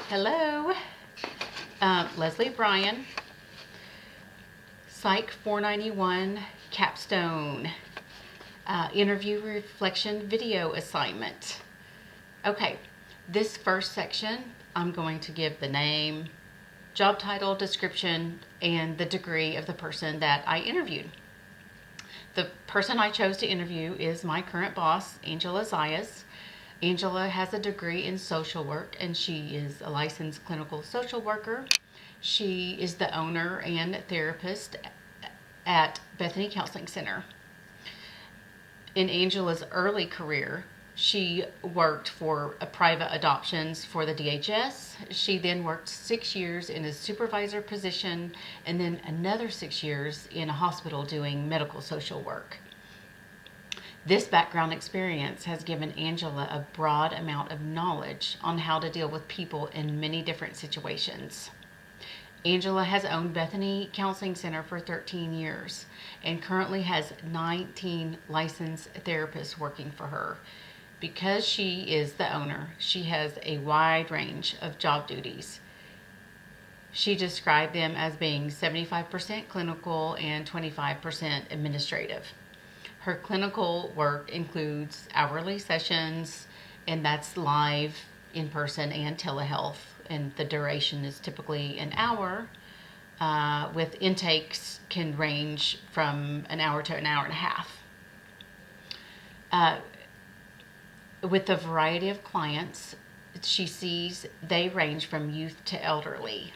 Hello, Leslie Bryan, Psych 491 Capstone Interview Reflection Video Assignment. Okay, this first section I'm going to give the name, job title, description, and the degree of the person that I interviewed. The person I chose to interview is my current boss, Angela Zayas. Angela has a degree in social work and she is a licensed clinical social worker. She is the owner and therapist at Bethany Counseling Center. In Angela's early career, she worked for private adoptions for the DHS. She then worked 6 years in a supervisor position and then another 6 years in a hospital doing medical social work. This background experience has given Angela a broad amount of knowledge on how to deal with people in many different situations. Angela has owned Bethany Counseling Center for 13 years and currently has 19 licensed therapists working for her. Because she is the owner, she has a wide range of job duties. She described them as being 75% clinical and 25% administrative. Her clinical work includes hourly sessions, and that's live, in person, and telehealth. And the duration is typically an hour, with intakes can range from an hour to an hour and a half. With the variety of clients she sees, they range from youth to elderly.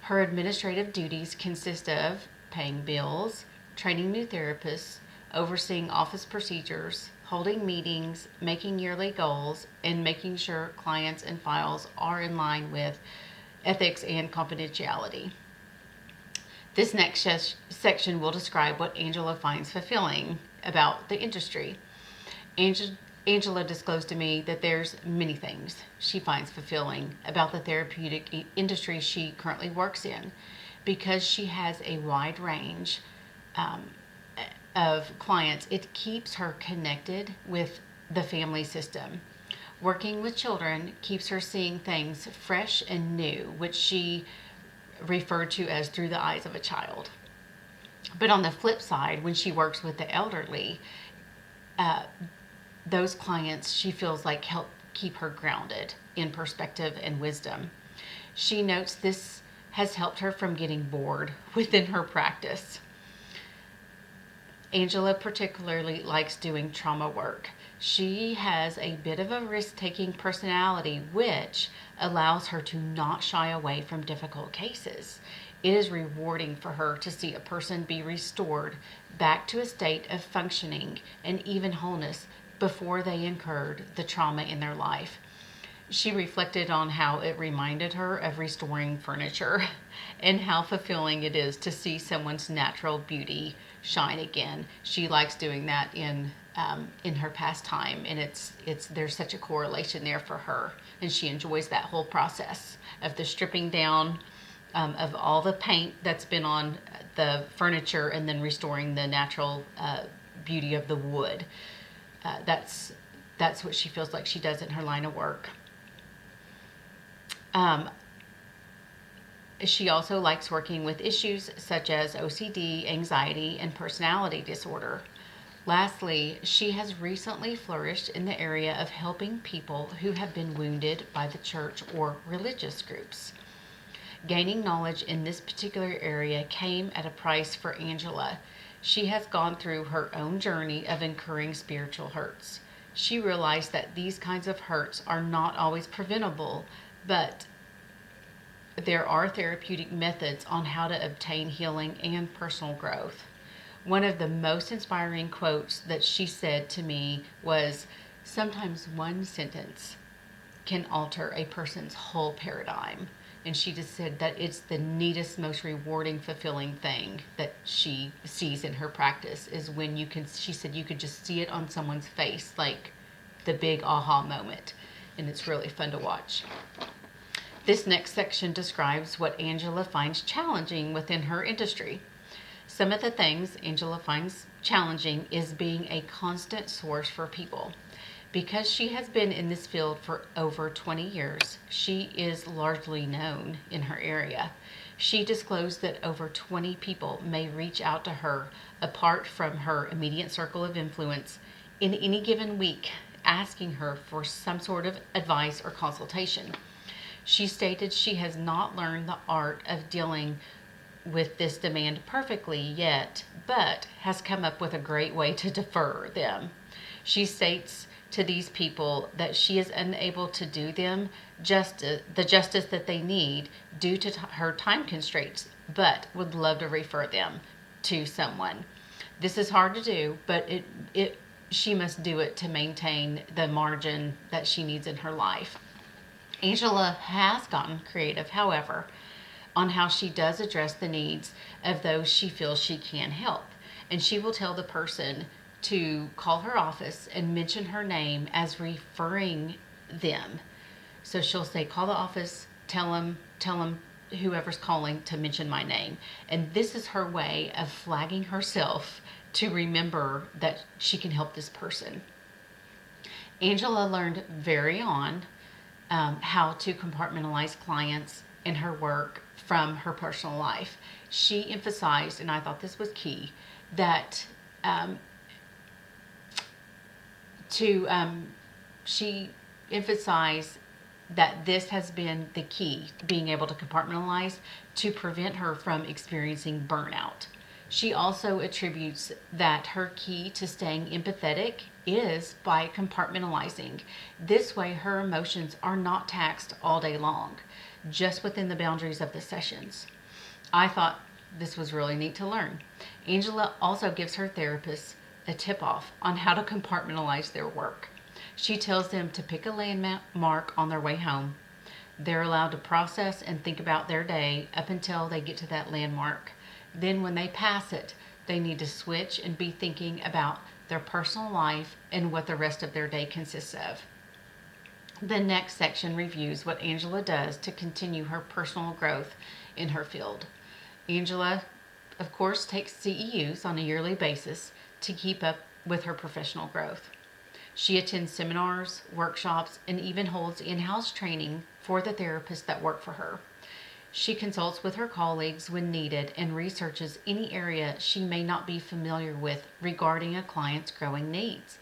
Her administrative duties consist of paying bills, training new therapists, overseeing office procedures, holding meetings, making yearly goals, and making sure clients and files are in line with ethics and confidentiality. This next section will describe what Angela finds fulfilling about the industry. Angela disclosed to me that there's many things she finds fulfilling about the therapeutic industry she currently works in. Because she has a wide range of clients, it keeps her connected with the family system. Working with children keeps her seeing things fresh and new, which she referred to as through the eyes of a child. But on the flip side, when she works with the elderly, those clients she feels like help keep her grounded in perspective and wisdom. She notes this has helped her from getting bored within her practice. Angela particularly likes doing trauma work. She has a bit of a risk-taking personality, which allows her to not shy away from difficult cases. It is rewarding for her to see a person be restored back to a state of functioning and even wholeness before they incurred the trauma in their life. She reflected on how it reminded her of restoring furniture and how fulfilling it is to see someone's natural beauty shine again. She likes doing that in her pastime, and there's such a correlation there for her, and she enjoys that whole process of the stripping down of all the paint that's been on the furniture and then restoring the natural beauty of the wood. That's what she feels like she does in her line of work. She also likes working with issues such as OCD, anxiety, and personality disorder. Lastly, she has recently flourished in the area of helping people who have been wounded by the church or religious groups. Gaining knowledge in this particular area came at a price for Angela. She has gone through her own journey of incurring spiritual hurts. She realized that these kinds of hurts are not always preventable, but there are therapeutic methods on how to obtain healing and personal growth. One of the most inspiring quotes that she said to me was, "Sometimes one sentence can alter a person's whole paradigm." And she just said that it's the neatest, most rewarding, fulfilling thing that she sees in her practice is when she said you could just see it on someone's face, like the big aha moment. And it's really fun to watch. This next section describes what Angela finds challenging within her industry. Some of the things Angela finds challenging is being a constant source for people. Because she has been in this field for over 20 years, she is largely known in her area. She disclosed that over 20 people may reach out to her apart from her immediate circle of influence in any given week, asking her for some sort of advice or consultation. She stated she has not learned the art of dealing with this demand perfectly yet, but has come up with a great way to defer them. She states to these people that she is unable to do them the justice that they need due to her time constraints, but would love to refer them to someone. This is hard to do, but she must do it to maintain the margin that she needs in her life. Angela has gotten creative, however, on how she does address the needs of those she feels she can help. And she will tell the person to call her office and mention her name as referring them. So she'll say, call the office, tell them whoever's calling to mention my name. And this is her way of flagging herself to remember that she can help this person. Angela learned very on how to compartmentalize clients in her work from her personal life. She emphasized, and I thought this was key, that she emphasized that this has been the key, being able to compartmentalize, to prevent her from experiencing burnout. She also attributes that her key to staying empathetic is by compartmentalizing. This way, her emotions are not taxed all day long, just within the boundaries of the sessions. I thought this was really neat to learn. Angela also gives her therapists a tip-off on how to compartmentalize their work. She tells them to pick a landmark on their way home. They're allowed to process and think about their day up until they get to that landmark. Then when they pass it, they need to switch and be thinking about their personal life and what the rest of their day consists of. The next section reviews what Angela does to continue her personal growth in her field. Angela, of course, takes CEUs on a yearly basis to keep up with her professional growth. She attends seminars, workshops, and even holds in-house training for the therapists that work for her. She consults with her colleagues when needed and researches any area she may not be familiar with regarding a client's growing needs.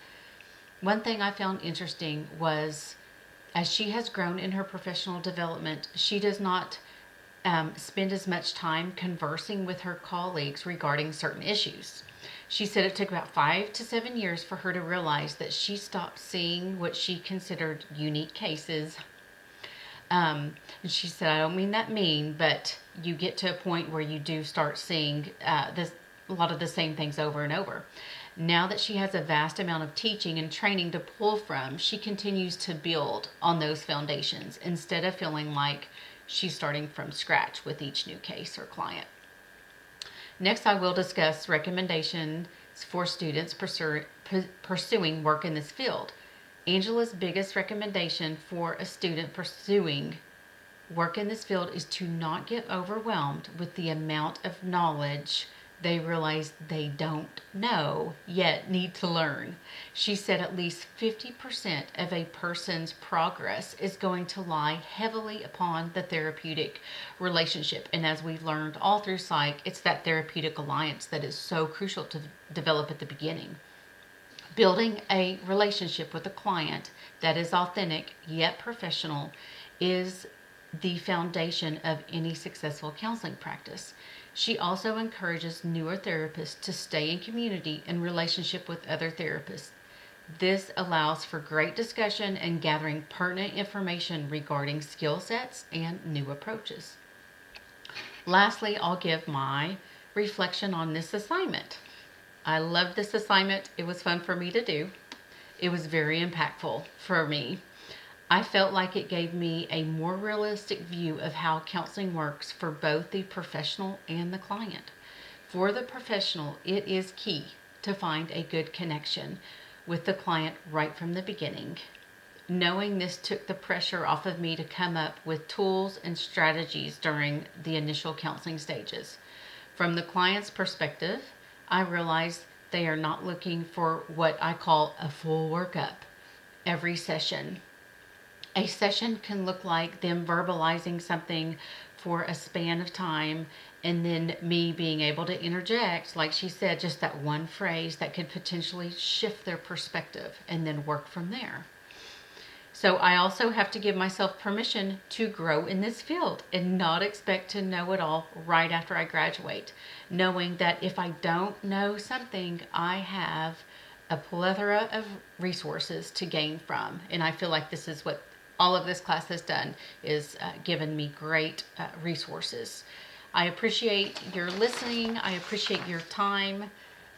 One thing I found interesting was, as she has grown in her professional development, she does not spend as much time conversing with her colleagues regarding certain issues. She said it took about 5 to 7 years for her to realize that she stopped seeing what she considered unique cases. And she said, I don't mean that mean, but you get to a point where you do start seeing a lot of the same things over and over. Now that she has a vast amount of teaching and training to pull from, she continues to build on those foundations instead of feeling like she's starting from scratch with each new case or client. Next, I will discuss recommendations for students pursuing work in this field. Angela's biggest recommendation for a student pursuing work in this field is to not get overwhelmed with the amount of knowledge they realize they don't know yet need to learn. She said at least 50% of a person's progress is going to lie heavily upon the therapeutic relationship. And as we've learned all through psych, it's that therapeutic alliance that is so crucial to develop at the beginning. Building a relationship with a client that is authentic yet professional is the foundation of any successful counseling practice. She also encourages newer therapists to stay in community and relationship with other therapists. This allows for great discussion and gathering pertinent information regarding skill sets and new approaches. Lastly, I'll give my reflection on this assignment. I loved this assignment. It was fun for me to do. It was very impactful for me. I felt like it gave me a more realistic view of how counseling works for both the professional and the client. For the professional, it is key to find a good connection with the client right from the beginning. Knowing this took the pressure off of me to come up with tools and strategies during the initial counseling stages. From the client's perspective, I realized they are not looking for what I call a full workup. every session. A session can look like them verbalizing something for a span of time, and then me being able to interject, like she said, just that one phrase that could potentially shift their perspective, and then work from there. So I also have to give myself permission to grow in this field and not expect to know it all right after I graduate. Knowing that if I don't know something, I have a plethora of resources to gain from. And I feel like this is what all of this class has done, is given me great resources. I appreciate your listening. I appreciate your time.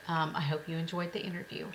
I hope you enjoyed the interview.